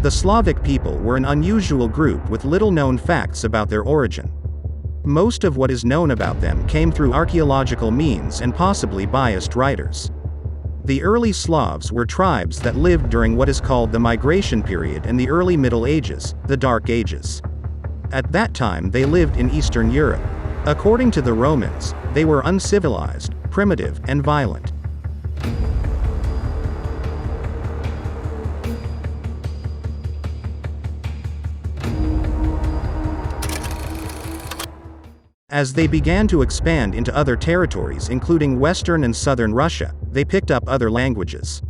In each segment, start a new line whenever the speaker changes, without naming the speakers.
The Slavic people were an unusual group with little known facts about their origin. Most of what is known about them came through archaeological means and possibly biased writers. The early Slavs were tribes that lived during what is called the Migration period in the early Middle Ages, the Dark Ages. At that time they lived in Eastern Europe. According to the Romans, they were uncivilized, primitive, and violent. As they began to expand into other territories including Western and Southern Russia, they picked up other languages.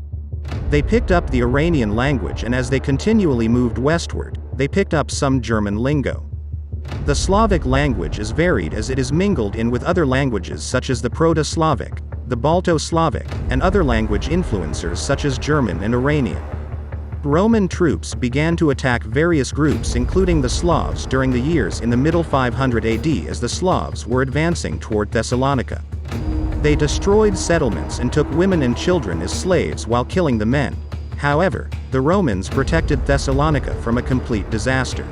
They picked up the Iranian language, and as they continually moved westward, they picked up some German lingo. The Slavic language is varied as it is mingled in with other languages such as the Proto-Slavic, the Balto-Slavic, and other language influencers such as German and Iranian. Roman troops began to attack various groups including the Slavs during the years in the middle 500 AD as the Slavs were advancing toward Thessalonica. They destroyed settlements and took women and children as slaves while killing the men. However, the Romans protected Thessalonica from a complete disaster.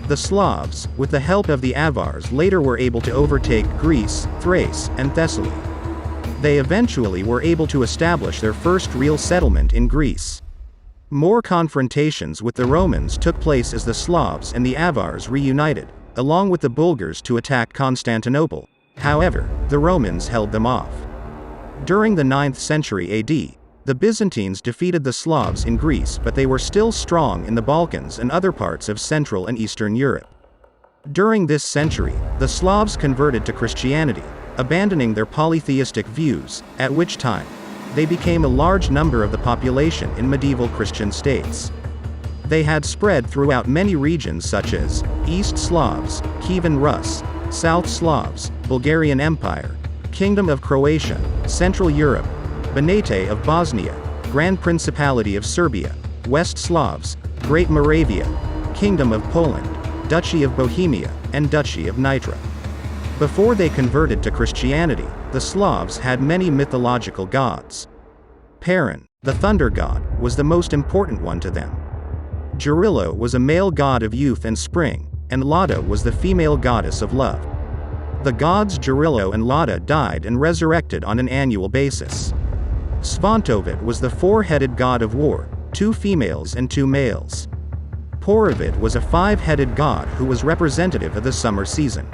The Slavs, with the help of the Avars, later were able to overtake Greece, Thrace, and Thessaly. They eventually were able to establish their first real settlement in Greece. More confrontations with the Romans took place as the Slavs and the Avars reunited, along with the Bulgars, to attack Constantinople. However, the Romans held them off. During the 9th century AD, the Byzantines defeated the Slavs in Greece, but they were still strong in the Balkans and other parts of Central and Eastern Europe. During this century, the Slavs converted to Christianity, abandoning their polytheistic views, at which time they became a large number of the population in medieval Christian states. They had spread throughout many regions such as East Slavs, Kievan Rus, South Slavs, Bulgarian Empire, Kingdom of Croatia, Central Europe, Banate of Bosnia, Grand Principality of Serbia, West Slavs, Great Moravia, Kingdom of Poland, Duchy of Bohemia, and Duchy of Nitra. Before they converted to Christianity, the Slavs had many mythological gods. Perun, the thunder god, was the most important one to them. Jarilo was a male god of youth and spring, and Lada was the female goddess of love. The gods Jarilo and Lada died and resurrected on an annual basis. Svantovit was the four-headed god of war, 2 females and 2 males. Porovit was a 5-headed god who was representative of the summer season.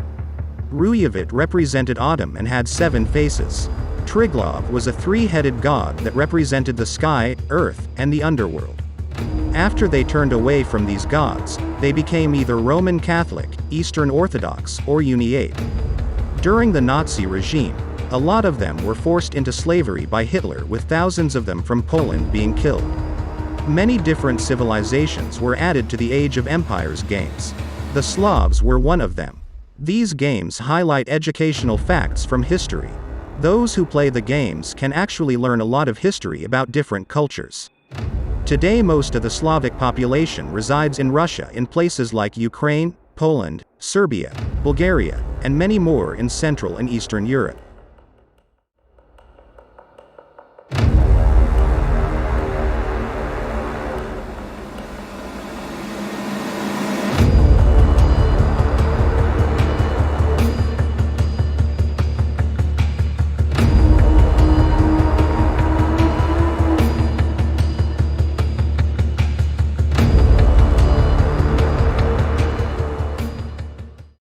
Ruyavit represented autumn and had 7 faces. Triglav was a 3-headed god that represented the sky, earth, and the underworld. After they turned away from these gods, they became either Roman Catholic, Eastern Orthodox, or Uniate. During the Nazi regime, a lot of them were forced into slavery by Hitler, with thousands of them from Poland being killed. Many different civilizations were added to the Age of Empires games. The Slavs were one of them. These games highlight educational facts from history. Those who play the games can actually learn a lot of history about different cultures. Today most of the Slavic population resides in Russia in places like Ukraine, Poland, Serbia, Bulgaria, and many more in Central and Eastern Europe.